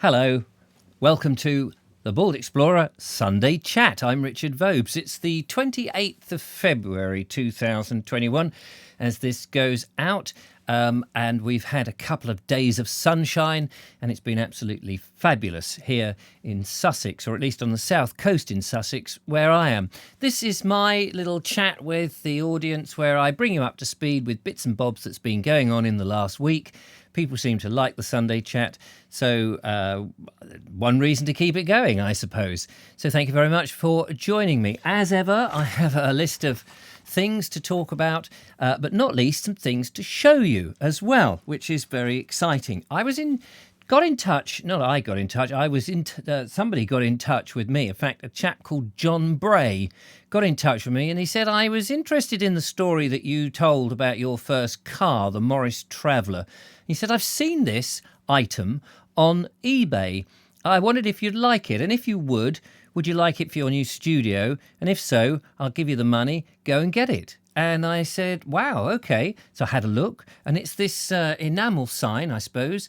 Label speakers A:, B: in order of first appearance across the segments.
A: Hello, welcome to the Bald Explorer Sunday Chat. I'm Richard Vobes. It's the 28th of February 2021 as this goes out, and we've had a couple of days of sunshine, and it's been absolutely fabulous here in Sussex, or at least on the south coast in Sussex, where I am. This is my little chat with the audience where I bring you up to speed with bits and bobs that's been going on in the last week. People seem to like the Sunday chat, so one reason to keep it going, I suppose. So thank you very much for joining me. As ever, I have a list of things to talk about, but not least some things to show you as well, which is very exciting. Somebody got in touch with me. In fact, a chap called John Bray got in touch with me, and he said, I was interested in the story that you told about your first car, the Morris Traveller. He said, I've seen this item on eBay. I wondered if you'd like it, and if you would you like it for your new studio? And if so, I'll give you the money, go and get it. And I said, wow, okay. So I had a look, and it's this enamel sign, I suppose,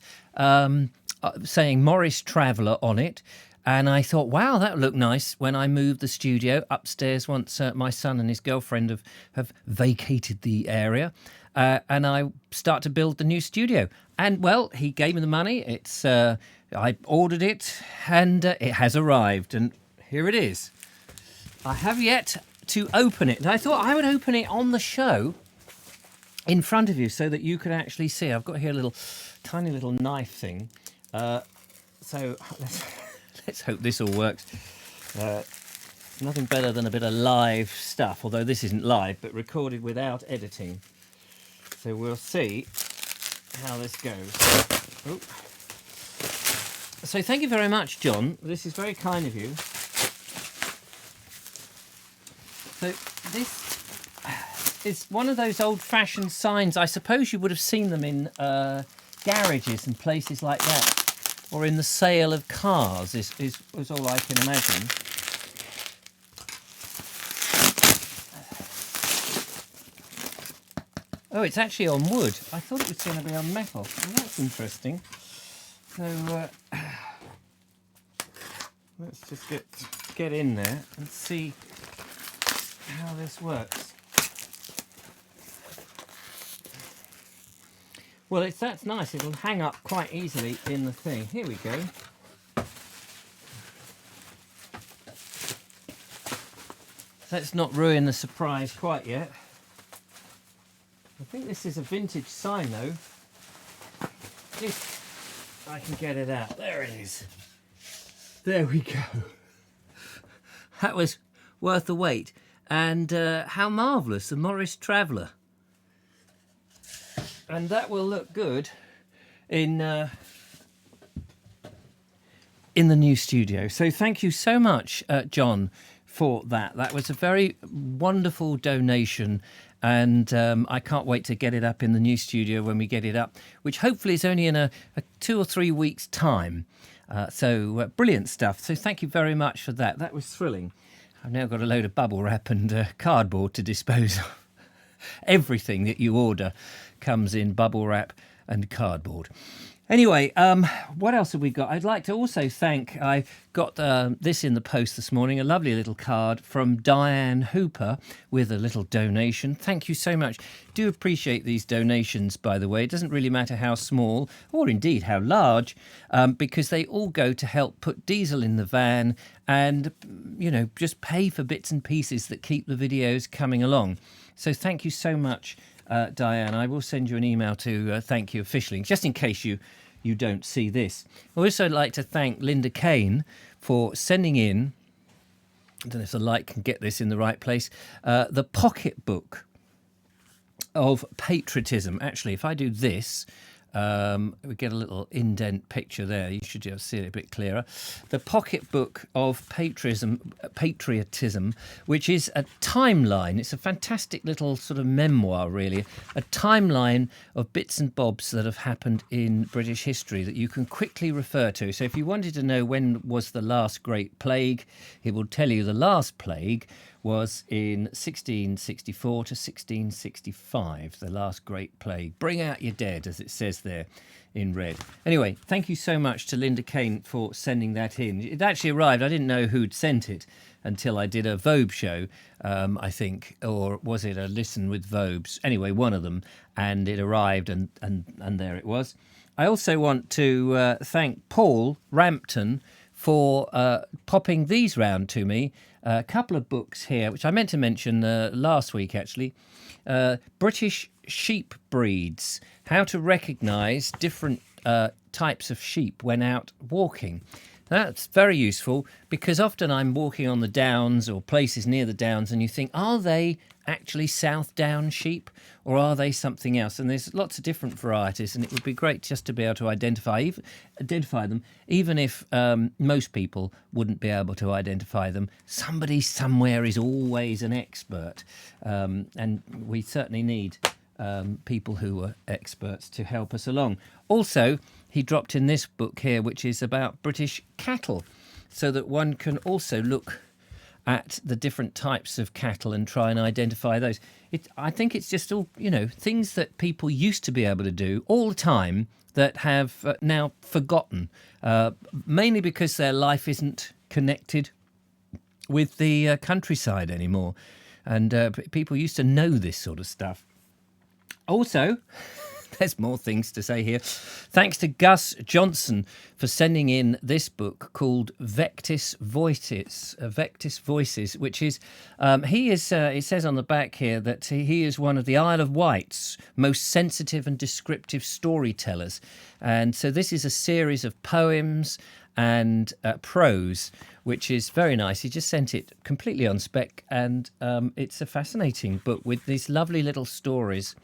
A: saying Morris Traveller on it. And I thought, wow, that would look nice when I move the studio upstairs once my son and his girlfriend have vacated the area. And I start to build the new studio. And, well, he gave me the money. I ordered it, and it has arrived. And here it is. I have yet to open it. And I thought I would open it on the show in front of you so that you could actually see. I've got here a little tiny little knife thing. So let's hope this all works. Nothing better than a bit of live stuff, although this isn't live, but recorded without editing. So we'll see how this goes. Oh. So thank you very much, John. This is very kind of you. So this is one of those old-fashioned signs. I suppose you would have seen them in garages and places like that, or in the sale of cars, is all I can imagine. Oh, it's actually on wood. I thought it was going to be on metal. Well, that's interesting. So let's just get in there and see how this works. Well, that's nice. It'll hang up quite easily in the thing. Here we go. Let's not ruin the surprise quite yet. I think this is a vintage sign, though. If I can get it out. There it is. There we go. That was worth the wait. And how marvellous, the Morris Traveller. And that will look good in the new studio. So thank you so much, John, for that. That was a very wonderful donation, and I can't wait to get it up in the new studio when we get it up, which hopefully is only in a 2 or 3 weeks' time. So brilliant stuff. So thank you very much for that. That was thrilling. I've now got a load of bubble wrap and cardboard to dispose of. Everything that you order comes in bubble wrap and cardboard. Anyway, what else have we got? I'd like to also thank, I got this in the post this morning, a lovely little card from Diane Hooper with a little donation. Thank you so much. Do appreciate these donations, by the way. It doesn't really matter how small or indeed how large, because they all go to help put diesel in the van and, just pay for bits and pieces that keep the videos coming along. So thank you so much, Diane. I will send you an email to thank you officially, just in case you don't see this. I'd also like to thank Linda Kane for sending in, I don't know if the light can get this in the right place, the pocketbook of patriotism. Actually, if I do this, we get a little indent picture there. You should just see it a bit clearer. The pocketbook of patriotism, which is a timeline. It's a fantastic little sort of memoir, really. A timeline of bits and bobs that have happened in British history that you can quickly refer to. So if you wanted to know when was the last great plague, it will tell you the last plague was in 1664 to 1665, the last great plague. Bring out your dead, as it says there in red. Anyway, thank you so much to Linda Kane for sending that in. It actually arrived. I didn't know who'd sent it until I did a Vobes show, I think, or was it a Listen with Vobes? Anyway, one of them, and it arrived, and there it was. I also want to thank Paul Rampton for popping these round to me. A couple of books here, which I meant to mention last week, actually. British Sheep Breeds, How to Recognise Different Types of Sheep When Out Walking. That's very useful because often I'm walking on the downs or places near the downs and you think, are they actually South Down sheep or are they something else? And there's lots of different varieties, and it would be great just to be able to identify them, even if most people wouldn't be able to identify them. Somebody somewhere is always an expert, and we certainly need people who are experts to help us along. Also, he dropped in this book here, which is about British cattle, so that one can also look at the different types of cattle and try and identify those. I think it's just all, things that people used to be able to do all the time that have now forgotten, mainly because their life isn't connected with the countryside anymore. And people used to know this sort of stuff. Also, there's more things to say here. Thanks to Gus Johnson for sending in this book called Vectis Voices, which is, it says on the back here that he is one of the Isle of Wight's most sensitive and descriptive storytellers. And so this is a series of poems and prose, which is very nice. He just sent it completely on spec, and it's a fascinating book with these lovely little stories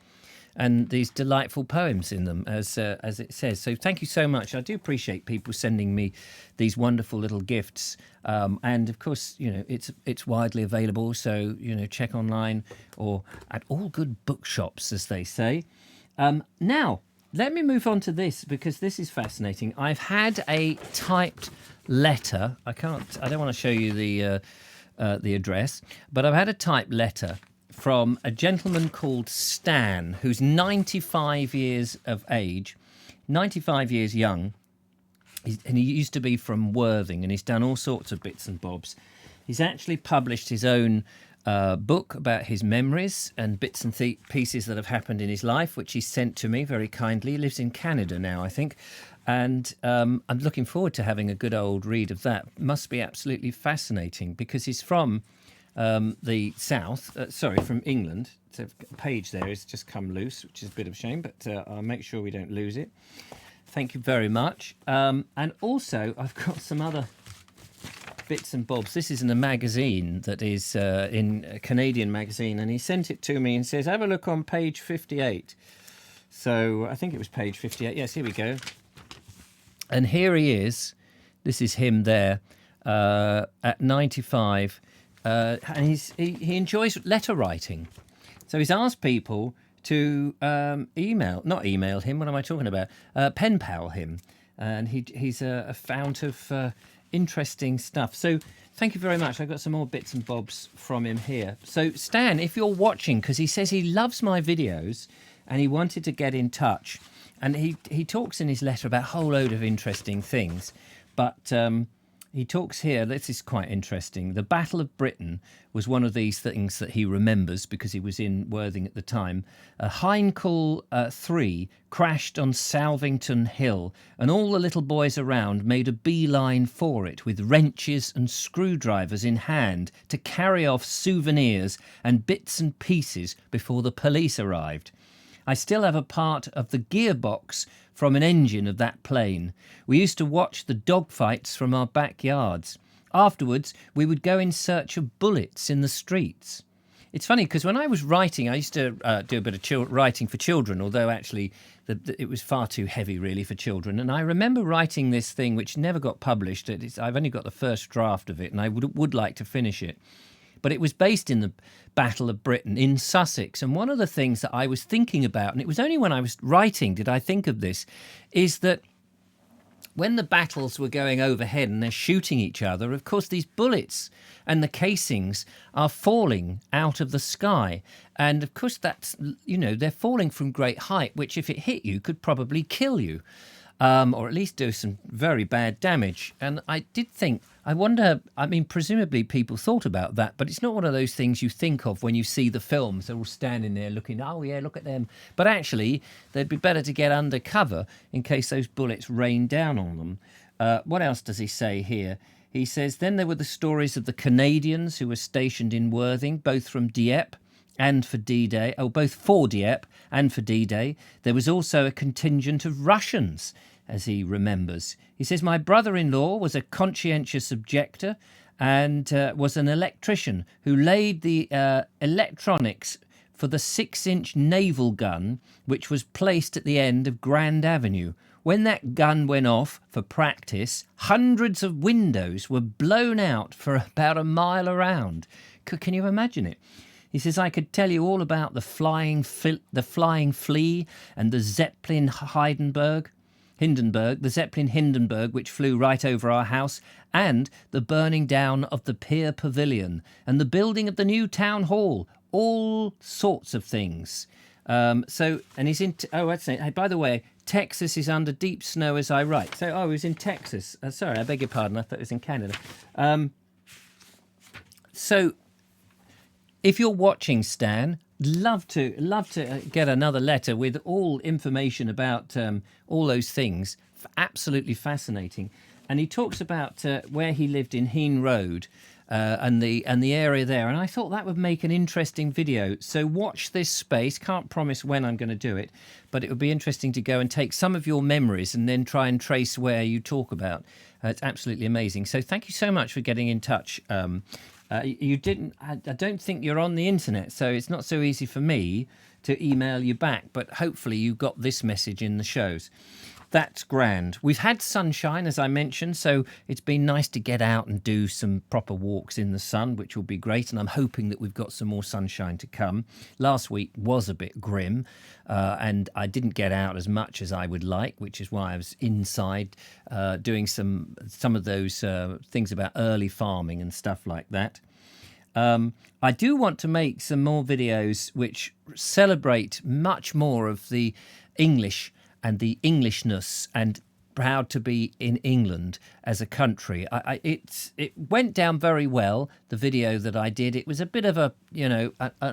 A: and these delightful poems in them, as it says. So thank you so much. I do appreciate people sending me these wonderful little gifts. And of course, it's widely available. So, check online or at all good bookshops, as they say. Now, let me move on to this, because this is fascinating. I've had a typed letter. I don't want to show you the address, but I've had a typed letter from a gentleman called Stan, who's 95 years of age, 95 years young, and he used to be from Worthing, and he's done all sorts of bits and bobs. He's actually published his own book about his memories and bits and pieces that have happened in his life, which he sent to me very kindly. He lives in Canada now, I think, and I'm looking forward to having a good old read of that. Must be absolutely fascinating, because he's from the south, from England. So a page there has just come loose, which is a bit of a shame, but I'll make sure we don't lose it. Thank you very much. And also, I've got some other bits and bobs. This is in a magazine that is in a Canadian magazine, and he sent it to me and says, have a look on page 58. So I think it was page 58. Yes, here we go. And here he is. This is him there at 95. And he enjoys letter writing. So he's asked people to not email him, what am I talking about? Pen pal him. And he's a fount of interesting stuff. So thank you very much. I've got some more bits and bobs from him here. So Stan, if you're watching, because he says he loves my videos and he wanted to get in touch. And he talks in his letter about a whole load of interesting things. But he talks here, this is quite interesting. The Battle of Britain was one of these things that he remembers because he was in Worthing at the time. Heinkel 3 crashed on Salvington Hill, and all the little boys around made a beeline for it with wrenches and screwdrivers in hand to carry off souvenirs and bits and pieces before the police arrived. I still have a part of the gearbox from an engine of that plane. We used to watch the dogfights from our backyards. Afterwards, we would go in search of bullets in the streets. It's funny, because when I was writing, I used to do a bit of writing for children, although actually it was far too heavy, really, for children. And I remember writing this thing, which never got published. I've only got the first draft of it, and I would like to finish it. But it was based in the Battle of Britain in Sussex. And one of the things that I was thinking about, and it was only when I was writing did I think of this, is that when the battles were going overhead and they're shooting each other, of course, these bullets and the casings are falling out of the sky. And of course, that's, they're falling from great height, which if it hit you could probably kill you, or at least do some very bad damage. And I did think, I wonder, I mean, presumably people thought about that, but it's not one of those things you think of when you see the films. They're all standing there looking, oh yeah, look at them. But actually, they'd be better to get under cover in case those bullets rain down on them. What else does he say here? He says, then there were the stories of the Canadians who were stationed in Worthing, both from Dieppe and for D-Day, both for Dieppe and for D-Day. There was also a contingent of Russians, as he remembers. He says, my brother-in-law was a conscientious objector and was an electrician who laid the electronics for the 6-inch naval gun, which was placed at the end of Grand Avenue. When that gun went off for practice, hundreds of windows were blown out for about a mile around. Can you imagine it? He says, I could tell you all about the flying flea and the Zeppelin Hindenburg, the Zeppelin Hindenburg, which flew right over our house, and the burning down of the Pier Pavilion and the building of the new town hall, all sorts of things. And he's in, that's it. Hey, by the way, Texas is under deep snow as I write. So, he was in Texas. Sorry, I beg your pardon. I thought it was in Canada. So, if you're watching, Stan, love to get another letter with all information about all those things. Absolutely fascinating. And he talks about where he lived in Heen Road and the area there. And I thought that would make an interesting video. So watch this space. Can't promise when I'm going to do it, but it would be interesting to go and take some of your memories and then try and trace where you talk about. It's absolutely amazing. So thank you so much for getting in touch. You didn't. I don't think you're on the internet, so it's not so easy for me to email you back. But hopefully you got this message in the shows. That's grand. We've had sunshine, as I mentioned, so it's been nice to get out and do some proper walks in the sun, which will be great. And I'm hoping that we've got some more sunshine to come. Last week was a bit grim, and I didn't get out as much as I would like, which is why I was inside doing some of those things about early farming and stuff like that. I do want to make some more videos which celebrate much more of the English and the Englishness, and proud to be in England as a country. It went down very well, the video that I did. It was a bit of a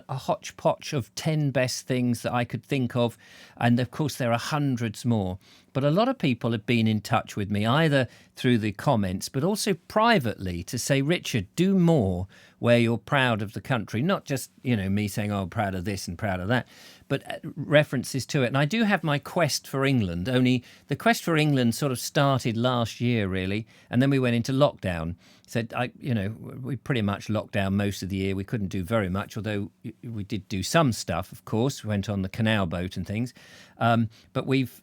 A: hodgepodge of 10 best things that I could think of. And of course, there are hundreds more. But a lot of people have been in touch with me, either through the comments, but also privately, to say, Richard, do more where you're proud of the country. Not just, me saying, oh, proud of this and proud of that, but references to it. And I do have my quest for England, only the quest for England sort of started last year, really. And then we went into lockdown. So, we pretty much locked down most of the year. We couldn't do very much, although we did do some stuff, of course. We went on the canal boat and things. But we've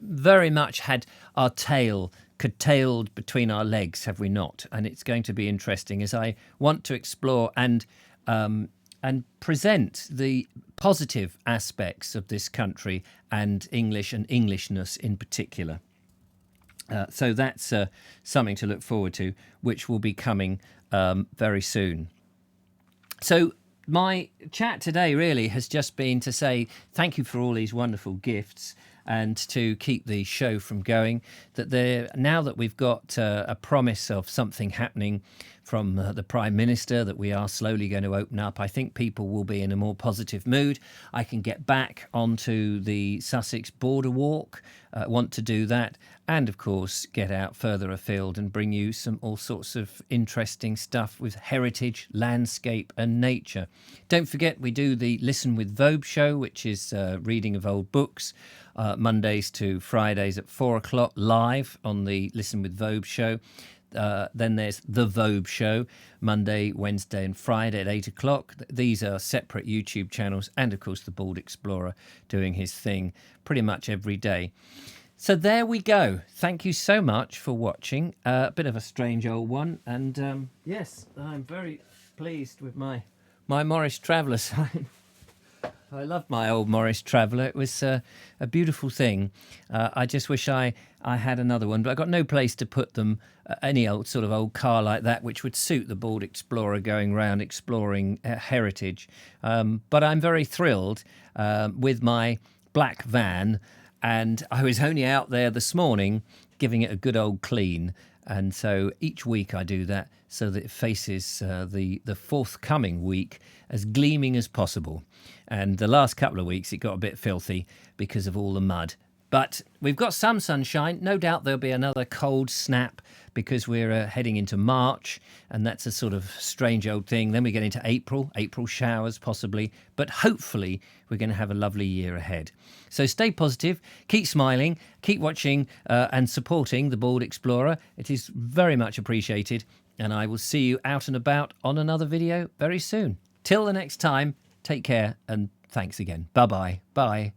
A: very much had our tail curtailed between our legs, have we not? And it's going to be interesting as I want to explore and present the positive aspects of this country and English and Englishness in particular. So that's something to look forward to, which will be coming very soon. So my chat today really has just been to say thank you for all these wonderful gifts, and to keep the show from going. Now that we've got a promise of something happening from the Prime Minister, that we are slowly going to open up, I think people will be in a more positive mood. I can get back onto the Sussex border walk, want to do that, and of course get out further afield and bring you all sorts of interesting stuff with heritage, landscape and nature. Don't forget, we do the Listen with Vobes show, which is reading of old books, Mondays to Fridays at 4 o'clock live on the Listen with Vobes show. Then there's the Vobes show, Monday, Wednesday and Friday at 8 o'clock. These are separate YouTube channels, and of course the Bald Explorer doing his thing pretty much every day. So there we go. Thank you so much for watching. A bit of a strange old one, and yes, I'm very pleased with my Morris Traveller sign. I love my old Morris Traveller. It was a beautiful thing. I just wish I had another one, but I got no place to put them. Any old sort of old car like that, which would suit the Bald Explorer going round exploring heritage. But I'm very thrilled with my black van, and I was only out there this morning giving it a good old clean. And so each week I do that so that it faces the forthcoming week as gleaming as possible. And the last couple of weeks it got a bit filthy because of all the mud. But we've got some sunshine. No doubt there'll be another cold snap because we're heading into March, and that's a sort of strange old thing. Then we get into April showers possibly, but hopefully we're going to have a lovely year ahead. So stay positive, keep smiling, keep watching and supporting the Bald Explorer. It is very much appreciated, and I will see you out and about on another video very soon. Till the next time, take care and thanks again. Bye-bye. Bye.